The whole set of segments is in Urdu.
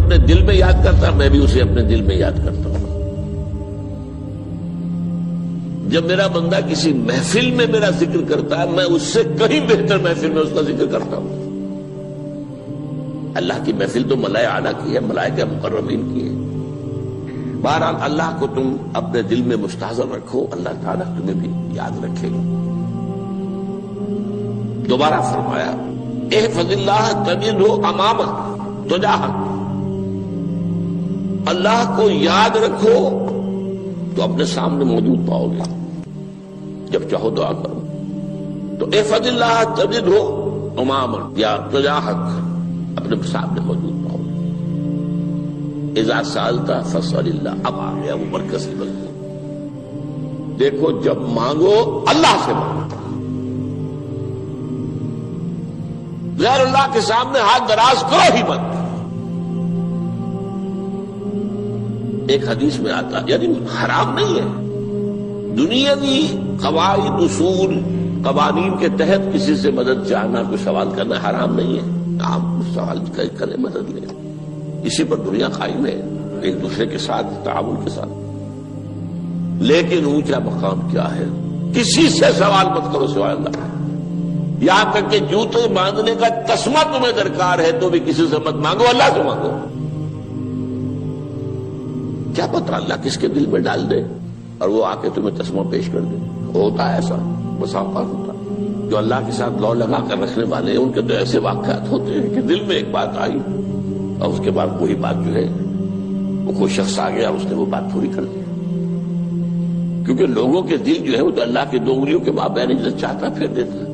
اپنے دل میں یاد کرتا ہے، میں بھی اسے اپنے دل میں یاد کرتا ہوں۔ جب میرا بندہ کسی محفل میں میرا ذکر کرتا ہے، میں اس سے کہیں بہتر محفل میں اس کا ذکر کرتا ہوں۔ اللہ کی محفل تو ملائے اعلیٰ کی ہے، ملائکہ مقربین کی ہے۔ بہرحال اللہ کو تم اپنے دل میں مستحضر رکھو، اللہ تعالیٰ تمہیں بھی یاد رکھے گا۔ دوبارہ فرمایا احفظ اللہ تجدہ امامک تجاہک، اللہ کو یاد رکھو تو اپنے سامنے موجود پاؤ گے، جب چاہو دعا کرو تو احفظ اللہ تجدہ امامک یا تجاہک، اپنے سامنے موجود پاؤ گے۔ اذا سألت فاسأل اللہ، اب آ گیا وہ مرکزی مضمون۔ دیکھو جب مانگو اللہ سے مانگو، غیر اللہ کے سامنے ہاتھ دراز کرو ہی مت۔ ایک حدیث میں آتا، یعنی حرام نہیں ہے، دنیاوی قواعد اصول قوانین کے تحت کسی سے مدد چاہنا، کوئی سوال کرنا حرام نہیں ہے۔ آپ سوال کریں، مدد لیں، اسی پر دنیا قائم ہے، ایک دوسرے کے ساتھ تعاون کے ساتھ۔ لیکن اونچا مقام کیا ہے؟ کسی سے سوال مت کرو سوائے اللہ، یہاں تک کہ جوتے باندھنے کا تسمہ تمہیں درکار ہے تو بھی کسی سے مت مانگو، اللہ سے مانگو۔ کیا پتہ اللہ کس کے دل میں ڈال دے اور وہ آ کے تمہیں تسمہ پیش کر دے۔ ہوتا ہے ایسا، بس اوقات ہوتا ہے۔ جو اللہ کے ساتھ لو لگا کر رکھنے والے ہیں ان کے تو ایسے واقعات ہوتے ہیں کہ دل میں ایک بات آئی اور اس کے بعد وہی بات جو ہے وہ کوئی شخص آ گیا اور اس نے وہ بات پوری کر دی۔ کیونکہ لوگوں کے دل جو ہے وہ تو اللہ کی دو انگلیوں کے مابین جو چاہتا پھر دیتا ہے۔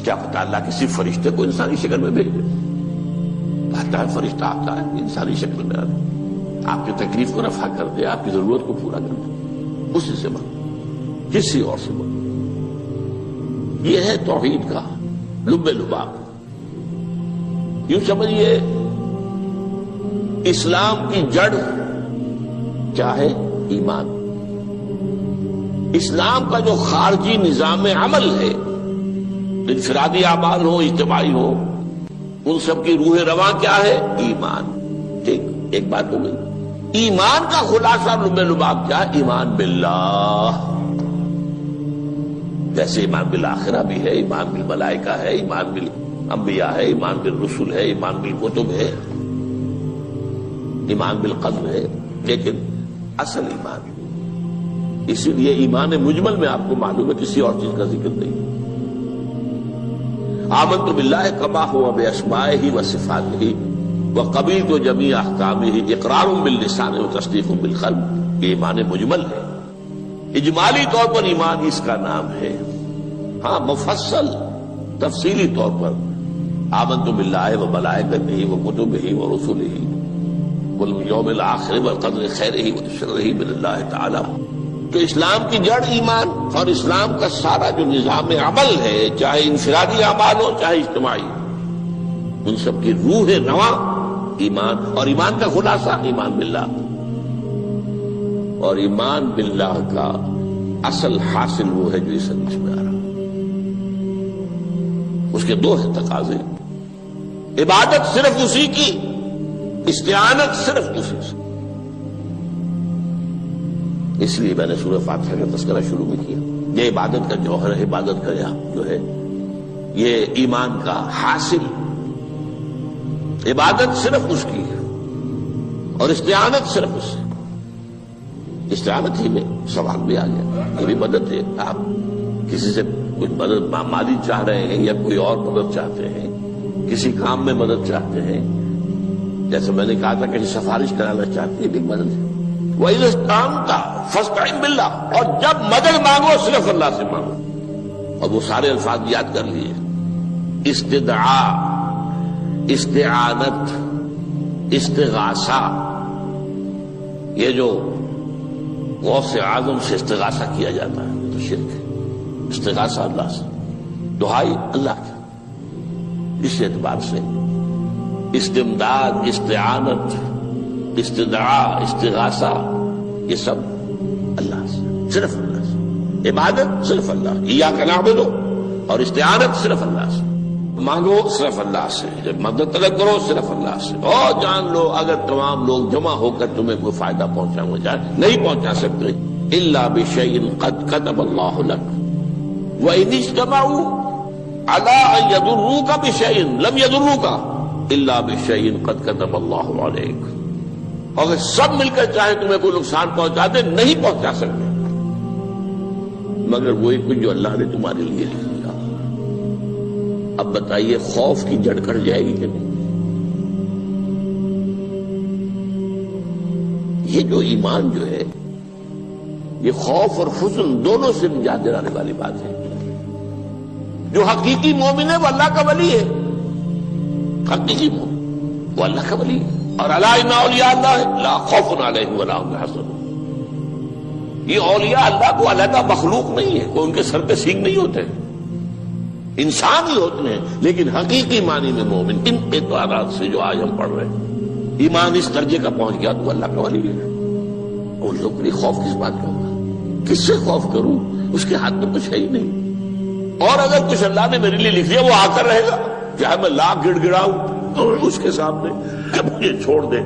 کیا پتا اللہ کسی فرشتے کو انسانی شکل میں بھیج دے، آتا ہے فرشتہ، آتا ہے انسانی شکل میں، آپ کی تکلیف کو رفع کر دے، آپ کی ضرورت کو پورا کر دے، اسی سے مانگو، کسی اور سے مانگو۔ یہ ہے توحید کا لب لباب۔ یوں سمجھیے اسلام کی جڑ کیا ہے؟ ایمان۔ اسلام کا جو خارجی نظام عمل ہے، انفرادی اعمال ہو، اجتماعی ہو، ان سب کی روح رواں کیا ہے؟ ایمان۔ ٹھیک، ایک بات ہو گئی۔ ایمان کا خلاصہ لب لباب کیا ہے؟ ایمان باللہ۔ جیسے ایمان بالآخرہ بھی ہے، ایمان بالملائکہ ہے، ایمان بالانبیاء ہے، ایمان بالرسل ہے، ایمان بالکتب ہے، ایمان بالقدر ہے، لیکن اصل ایمان، اسی لیے ایمان مجمل میں آپ کو معلوم ہے کسی اور چیز کا ذکر نہیں۔ آمنت باللہ کما ہوا باسمائہ وصفاتہ وقبلت جمیع احکامہ اقرار باللسان وتصدیق بالقلب، یہ ایمان مجمل ہے۔ اجمالی طور پر ایمان اس کا نام ہے، ہاں مفصل تفصیلی طور پر آمنت باللہ وملائکتہ وکتبہ ورسلہ والیوم الآخر والقدر خیرہ وشرہ من اللہ تعالی۔ تو اسلام کی جڑ ایمان، اور اسلام کا سارا جو نظام عمل ہے، چاہے انفرادی اعمال ہو چاہے اجتماعی، ان سب کی روح رواں ایمان، اور ایمان کا خلاصہ ایمان باللہ۔ اور ایمان باللہ کا اصل حاصل وہ ہے جو اس حدیث میں آ رہا، اس کے دو تقاضے، عبادت صرف اسی کی، استعانت صرف اسی سے۔ اس لیے میں نے سورہ فاتحہ کا تذکرہ شروع میں کیا، یہ عبادت کا جوہر ہے، عبادت کا جو ہے یہ ایمان کا حاصل، عبادت صرف اس کی ہے اور استعانت صرف اس سے۔ استعانت ہی میں سوال بھی آ گیا، یہ بھی مدد ہے، آپ کسی سے کچھ مدد مالی چاہ رہے ہیں یا کوئی اور مدد چاہتے ہیں، کسی کام میں مدد چاہتے ہیں، جیسے میں نے کہا تھا کہ سفارش کرانا چاہتے ہیں، بھی مدد ہے۔ وَإِذَا اسْتَعَنْتَ فَاسْتَعِنْ بِاللَّهِ، اور جب مدد مانگو صرف اللہ سے مانگو۔ اور وہ سارے الفاظ یاد کر لیے، استدعاء، استعانت، استغاثہ، یہ جو غوث اعظم سے استغاثہ کیا جاتا ہے تو شرک ہے۔ استغاثہ اللہ سے، دعائی اللہ کی، اس اعتبار سے استمداد، استعانت، استدعاء، استغاثہ، یہ سب اللہ سے، صرف اللہ سے۔ عبادت صرف اللہ، ایاک نعبد، اور استعانت صرف اللہ سے۔ مانگو صرف اللہ سے، جب مدد طلب کرو صرف اللہ سے، اور جان لو اگر تمام لوگ جمع ہو کر تمہیں کوئی فائدہ پہنچانا چاہے نہیں پہنچا سکتے، الا بشیء قد كتب اللہ لك وان اجتمعوا على ان يضروك بشیء لم يضروك الا بشیء قد كتب اللہ علیک، اگر سب مل کر چاہے تمہیں کوئی نقصان پہنچا دے نہیں پہنچا سکتے مگر وہی کچھ جو اللہ نے تمہارے لیے لکھ دیا۔ اب بتائیے خوف کی جڑ کٹ جائے گی کہ نہیں؟ یہ جو ایمان جو ہے یہ خوف اور حزن دونوں سے نجات دلانے والی بات ہے۔ جو حقیقی مومن ہے وہ اللہ کا ولی ہے، حقیقی مومن وہ اللہ کا ولی ہے، اور الا ان اولیاء اللہ لا خوف علیہم ولا هم يحزنون۔ یہ اولیاء اللہ کو علیحدہ مخلوق نہیں ہے، کوئی ان کے سر پہ سینگ نہیں ہوتے، انسان ہی ہوتے ہیں، لیکن حقیقی معنی میں مومن ان اعتبارات سے جو آج ہم پڑھ رہے ہیں ایمان اس درجے کا پہنچ گیا تو اللہ کا ولی ہے۔ ان لوگوں کے لیے خوف کس بات کا ہوگا؟ کس سے خوف کروں؟ اس کے ہاتھ میں کچھ ہے ہی نہیں، اور اگر کچھ اللہ نے میرے لیے لکھ دیا وہ آ کر رہے گا، چاہے میں لاکھ گڑ گڑاؤں اس کے سامنے کہ مجھے چھوڑ دے،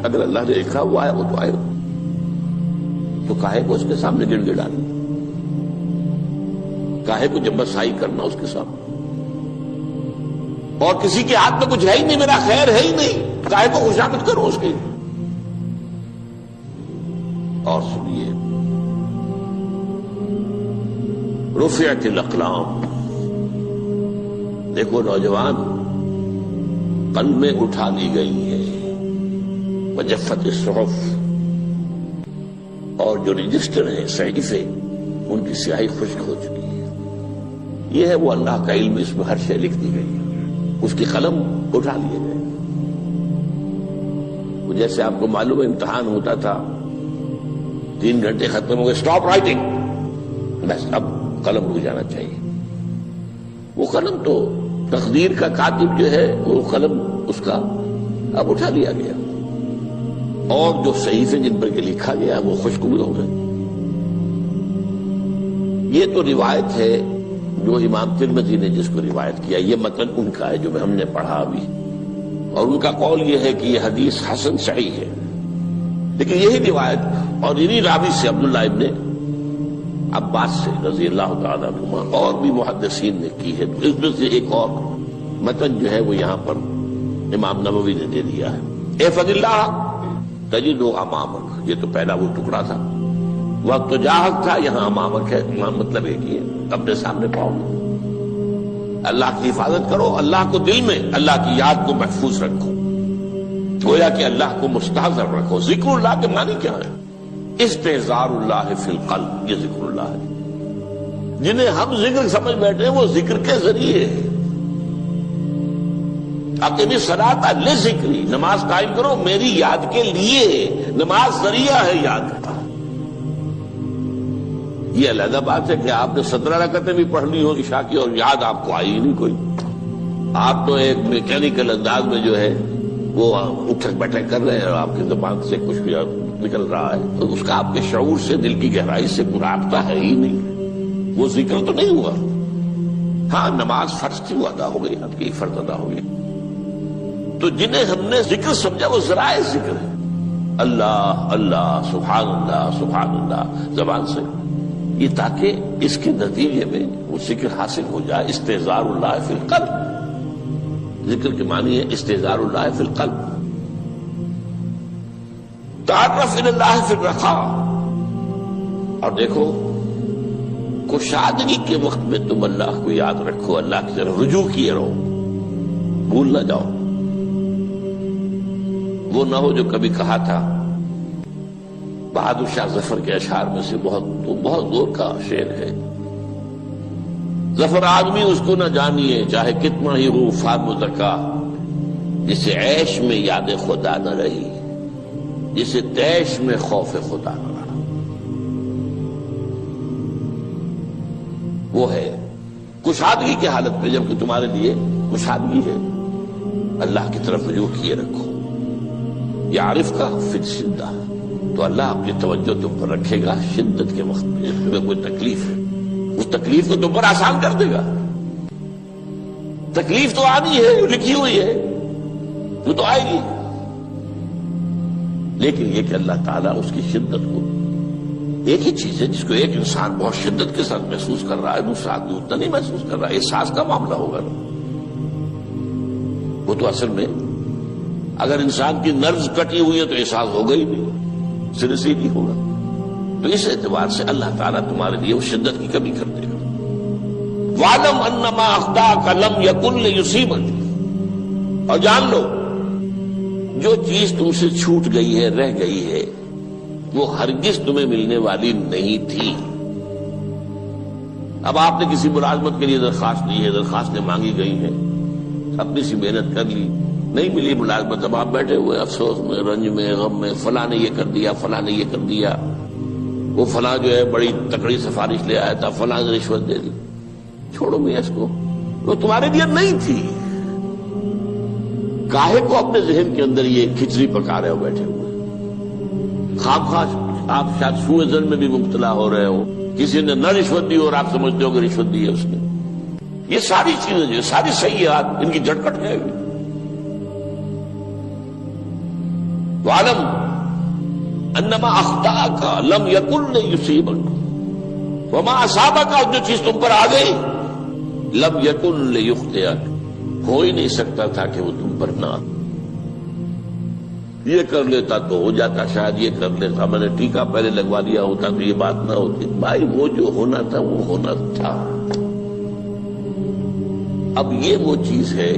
اگر اللہ نے لکھا وہ آیا وہ تو آئے، تو کاہے کو اس کے سامنے گڑ گڑانا، کاہے کو جبرسائی کرنا اس کے سامنے، اور کسی کے ہاتھ میں کچھ ہے ہی نہیں، میرا خیر ہے ہی نہیں، کاہے کو خوشامد کرو اس کی۔ اور سنیے، رفعت الاقلام، دیکھو نوجوان، قلمیں اٹھا لی گئی ہے، وجفت الصحف، اور جو رجسٹر ہیں صحیفے ان کی سیاہی خشک ہو چکی ہے۔ یہ ہے وہ اللہ کا علم، اس میں ہر شے لکھ دی گئی ہے، اس کی قلم اٹھا لیے گئے۔ جیسے آپ کو معلوم ہے امتحان ہوتا تھا، 3 گھنٹے ختم ہو گئے، اسٹاپ رائٹنگ، بس اب قلم رک جانا چاہیے۔ وہ قلم تو تقدیر کا کاتب جو ہے وہ قلم اس کا اب اٹھا لیا گیا، اور جو صحیفے جن پر کے لکھا گیا وہ خشک ہوئے ہو گئے۔ یہ تو روایت ہے جو امام ترمذی نے جس کو روایت کیا، یہ متن ان کا ہے جو ہم نے پڑھا ابھی، اور ان کا قول یہ ہے کہ یہ حدیث حسن صحیح ہے، لیکن یہی روایت اور انہی راوی سے عبداللہ ابن عباس سے رضی اللہ تعالیٰ عنہما اور بھی محدثین نے کی ہے۔ اس میں سے ایک اور متن جو ہے وہ یہاں پر امام نووی نے دے دیا ہے، احفظ اللہ تجدہ امامک، یہ تو پہلا وہ ٹکڑا تھا، وقت تو جاہک تھا، یہاں امامک ہے، امام مطلب ایک ہی ہے، اپنے سامنے پاؤ گے۔ اللہ کی حفاظت کرو، اللہ کو دل میں، اللہ کی یاد کو محفوظ رکھو، گویا کہ اللہ کو مستحضر رکھو۔ ذکر اللہ کے معنی کیا ہے؟ استحضار اللہ فی القلب، یہ ذکر اللہ ہے۔ جنہیں ہم ذکر سمجھ بیٹھے ہیں وہ ذکر کے ذریعے ہے۔ اقیم الصلاۃ لذکری، نماز قائم کرو میری یاد کے لیے، نماز ذریعہ ہے یاد کا۔ یہ علیحدہ بات ہے کہ آپ نے 17 رکعتیں بھی پڑھ لی ہو عشاء کی اور یاد آپ کو آئی ہی نہیں کوئی، آپ تو ایک میکینیکل انداز میں جو ہے وہ اٹھک بیٹھک کر رہے ہیں اور آپ کی زبان سے کچھ بھی نکل رہا ہے، تو اس کا آپ کے شعور سے، دل کی گہرائی سے کوئی رابطہ ہے ہی نہیں، وہ ذکر تو نہیں ہوا۔ ہاں نماز فرض تھی وہ ادا ہو گئی، آپ کی فرض ادا ہو گئی۔ تو جنہیں ہم نے ذکر سمجھا وہ ذرائع ذکر ہے، اللہ اللہ سبحان اللہ زبان سے، یہ تاکہ اس کے نتیجے میں وہ ذکر حاصل ہو جائے۔ استحضار اللہ فی القلب، ذکر کے معنی ہے استحضار اللہ فی القلب۔ تعرف الی اللہ فی الرخاء، اور دیکھو کشادگی کے وقت میں تم اللہ کو یاد رکھو، اللہ کی طرف رجوع کیے رہو، بھول نہ جاؤ۔ وہ نہ ہو جو کبھی کہا تھا، بہادر شاہ ظفر کے اشعار میں سے بہت دور کا شعر ہے، ظفر آدمی اس کو نہ جانیے چاہے کتنا ہی ہو فام مزکا، جسے عیش میں یاد خدا نہ رہی، جسے تیش میں خوف خدا نہ رہا۔ وہ ہے کشادگی کی حالت میں، جبکہ تمہارے لیے کشادگی ہے، اللہ کی طرف رجوع کیے رکھو۔ یعرف کا فی الشدہ، تو اللہ اپنی توجہ تم پر رکھے گا شدت کے وقت میں، تمہیں کوئی تکلیف ہے اس تکلیف کو تم پر آسان کر دے گا۔ تکلیف تو آنی ہے، جو لکھی ہوئی ہے وہ تو آئے گی، لیکن یہ کہ اللہ تعالیٰ اس کی شدت کو، ایک ہی چیز ہے جس کو ایک انسان بہت شدت کے ساتھ محسوس کر رہا ہے، دوسرا آدمی اتنا نہیں محسوس کر رہا ہے، احساس کا معاملہ ہوگا نا۔ وہ تو اصل میں اگر انسان کی نرز کٹی ہوئی ہے تو احساس ہوگا ہی نہیں، سرے سے ہی نہیں ہوگا۔ تو اس اعتبار سے اللہ تعالیٰ تمہارے لیے اس شدت کی کمی کر دے گا۔ وَاعْلَمْ أَنَّمَا أَخْطَأَكَ لَمْ يَكُنْ لِيُصِيبَكَ، اور جان لو جو چیز تم سے چھوٹ گئی ہے، رہ گئی ہے، وہ ہرگز تمہیں ملنے والی نہیں تھی۔ اب آپ نے کسی ملازمت کے لیے درخواست دی ہے، درخواستیں مانگی گئی ہیں، اپنی سی محنت کر لی، نہیں ملی ملازمت، اب آپ بیٹھے ہوئے افسوس میں، رنج میں، غم میں، فلاں نے یہ کر دیا، فلاں نے یہ کر دیا، وہ فلاں جو ہے بڑی تکڑی سفارش لے آیا تھا، فلاں نے رشوت دے دی۔ چھوڑو میاں اس کو، وہ تمہارے لیے نہیں تھی۔ کاہے کو اپنے ذہن کے اندر یہ کھچڑی پکا رہے ہو بیٹھے ہوئے؟ خواہ آپ شاید سوء ظن میں بھی مبتلا ہو رہے ہو، کسی نے نہ رشوت دی اور آپ سمجھتے ہو کہ رشوت دی ہے اس نے۔ یہ ساری چیزیں جو ساری سیئات، ان کی جھٹپٹ ہے۔ وَاعْلَمْ أَنَّمَا أَخْطَأَكَ لَمْ يَكُنْ لِيُصِيبَكَ وَمَا أَصَابَكَ، اور جو چیز تم پر آ گئی، لَمْ يَكُنْ لِيُخْطِئَكَ، ہو ہی نہیں سکتا تھا کہ وہ تم پر نہ، یہ کر لیتا تو ہو جاتا، شاید یہ کر لیتا، میں نے ٹیکا پہلے لگوا دیا ہوتا تو یہ بات نہ ہوتی۔ بھائی وہ جو ہونا تھا وہ ہونا تھا۔ اب یہ وہ چیز ہے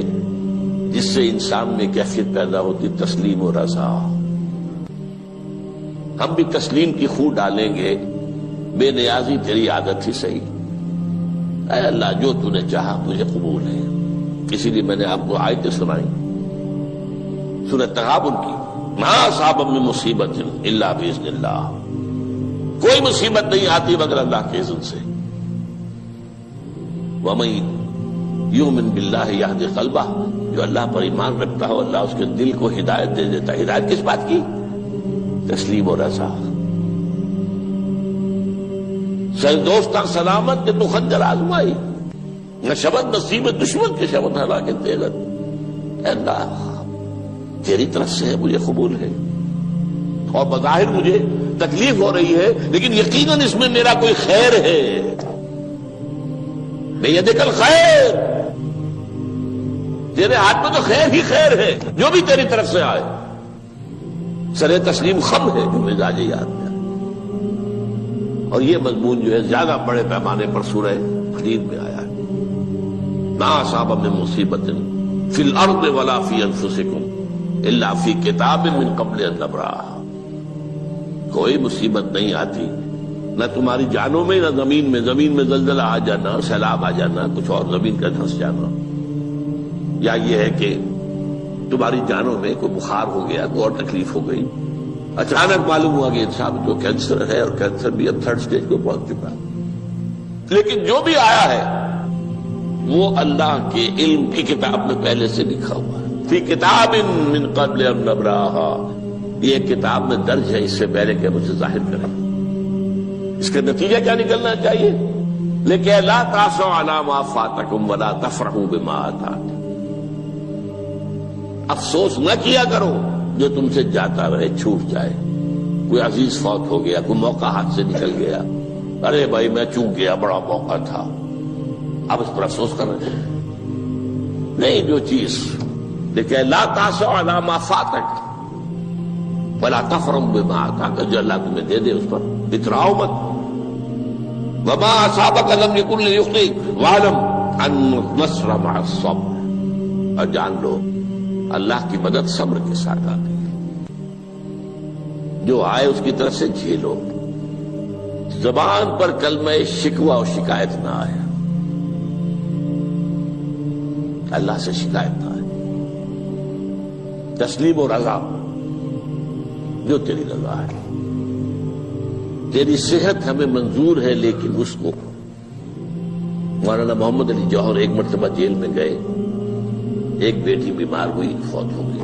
جس سے انسان میں کیفیت پیدا ہوتی، تسلیم و رضا۔ ہم بھی تسلیم کی خو ڈالیں گے، بے نیازی تیری عادت ہی صحیح، اے اللہ جو تو نے چاہا مجھے قبول ہے۔ اسی لیے میں نے آپ کو آیتیں سنائی سورہ تغابن کی، ما اصاب من مصیبت الا باذن اللہ، کوئی مصیبت نہیں آتی مگر اللہ کے اذن سے۔ وَمَن یؤمن باللہ یہدی قلبہ، جو اللہ پر ایمان رکھتا ہو اللہ اس کے دل کو ہدایت دے دیتا ہے۔ ہدایت کس بات کی؟ تسلیم و رضا۔ سر دوستاں سلامت کہ تو خنجر آزمائی، نہ شبد نصیب دشمن کے شبد ہلاکت تیغت، اے اللہ تیری طرف سے ہے، مجھے قبول ہے، اور بظاہر مجھے تکلیف ہو رہی ہے لیکن یقیناً اس میں میرا کوئی خیر ہے۔ بیدک الخیر، تیرے ہاتھ میں تو خیر ہی خیر ہے، جو بھی تیری طرف سے آئے۔ سر تسلیم خم ہے جو مزاج یاد میں آئے۔ اور یہ مضمون جو ہے زیادہ بڑے پیمانے پر سورہ حدید میں آیا ہے۔ ما اصاب من مصیبت فی الارض ولا فی انفسکم الا فی کتاب من قبل ان نبرأہا، کوئی مصیبت نہیں آتی نہ تمہاری جانوں میں نہ زمین میں، زمین میں زلزلہ آ جانا، سیلاب آ جانا، کچھ اور زمین کا دھنس جانا، یا یہ ہے کہ تمہاری جانوں میں کوئی بخار ہو گیا، کوئی اور تکلیف ہو گئی، اچانک معلوم ہوا کہ انسان جو کینسر ہے اور کینسر بھی اب 3rd stage کو پہنچ چکا ہے، لیکن جو بھی آیا ہے وہ اللہ کے علم کی کتاب میں پہلے سے لکھا ہوا ہے۔ فی کتاب من قبل ان نبرأہا، یہ کتاب میں درج ہے اس سے پہلے کہ مجھے ظاہر کریں۔ اس کا نتیجہ کیا نکلنا چاہیے؟ لیکن لا تأسوا علی ما فاتکم ولا تفرحوا بما آتاکم، افسوس نہ کیا کرو جو تم سے جاتا رہے، چھوٹ جائے، کوئی عزیز فوت ہو گیا، کوئی موقع ہاتھ سے نکل گیا، ارے بھائی میں چوک گیا، بڑا موقع تھا، اب اس پر افسوس کر رہے ہیں۔ نہیں، جو چیز لیکن لا تأسوا علی ما فاتک ولا تفرحوا بما آتاک، جو اللہ تمہیں دے دے اس پر اتراؤ مت۔ وما اصابک لم یکن لیخطئک واعلم ان النصر مع الصبر، اور جان لو اللہ کی مدد صبر کے ساتھ آتی ہے، جو آئے اس کی طرف سے جھیلو، زبان پر کلمہ شکوہ اور شکایت نہ آئے، اللہ سے شکایت نہ آئے، تسلیم و رضا، جو تیری رضا ہے، تیری صحت ہمیں منظور ہے، لیکن اس کو مولانا محمد علی جوہر ایک مرتبہ جیل میں گئے، ایک بیٹی بیمار ہوئی، فوت ہو گئی،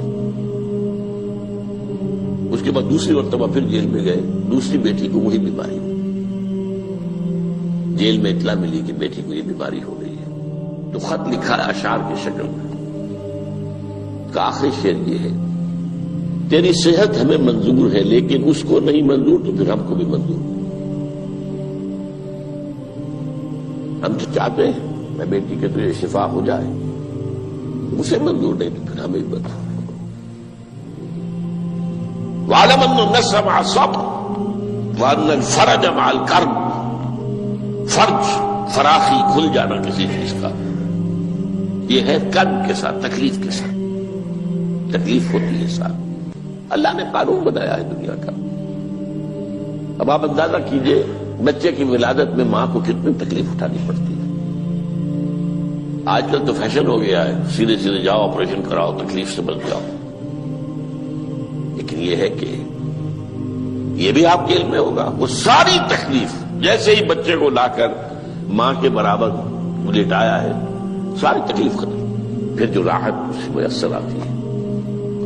اس کے بعد دوسری مرتبہ پھر جیل میں گئے، دوسری بیٹی کو وہی بیماری ہوئی، جیل میں اطلاع ملی کہ بیٹی کو یہ بیماری ہو گئی ہے، تو خط لکھا ہے اشعار کی شکل میں کا آخری شعر یہ ہے: تیری صحت ہمیں منظور ہے لیکن اس کو نہیں منظور تو پھر ہم کو بھی منظور. ہم تو چاہتے ہیں میں بیٹی کے تجھے شفا ہو جائے، اسے منظور نہیں تو پھر ہمیں بھی منظور. وَاعْلَمْ أَنَّ النَّصْرَ مَعَ الصَّبْرِ وَأَنَّ الْفَرَجَ مَعَ الْكَرْبِ. فرج، فراخی، کھل جانا کسی چیز کا، یہ ہے کرب کے ساتھ، تکلیف کے ساتھ. تکلیف ہوتی ہے ساتھ. اللہ نے قانون بنایا ہے دنیا کا. اب آپ اندازہ کیجئے بچے کی ولادت میں ماں کو کتنی تکلیف اٹھانی پڑتی ہے. آج کل تو فیشن ہو گیا ہے، سیدھے سیدھے جاؤ آپریشن کراؤ تکلیف سے بچ جاؤ. لیکن یہ ہے کہ یہ بھی آپ کے علم میں ہوگا، وہ ساری تکلیف جیسے ہی بچے کو لا کر ماں کے برابر لٹایا ہے ساری تکلیف ختم، پھر جو راحت اس سے میسر آتی ہے.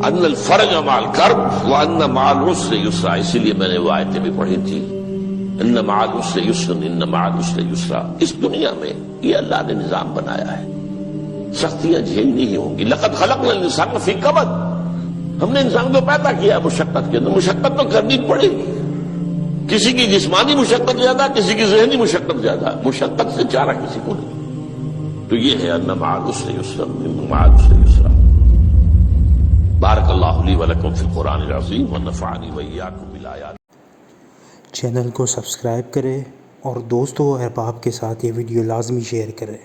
ان الفرج مع الکرب وان مع العسر یسرا. اسی لیے میں نے وہ آیتیں بھی پڑھی تھی، ان مع العسر یسرا ان مع العسر یسرا. اس دنیا میں یہ اللہ نے نظام بنایا ہے، سختیاں جھیلنی ہی ہوں گی. لقد خلقنا الانسان فی کبد. ہم نے انسان کو پیدا کیا مشقت کے اندر، مشقت تو کرنی پڑے گی. کسی کی جسمانی مشقت زیادہ، کسی کی ذہنی مشقت زیادہ، مشقت سے چارہ کسی کو نہیں. تو یہ ہے ان مع العسر یسرا ان مع العسر یسرا. بارک اللہ لی ولکم فی القرآن العظیم ونفعنی وإیاکم بالآیات. چینل کو سبسکرائب کریں اور دوستوں و احباب کے ساتھ یہ ویڈیو لازمی شیئر کریں.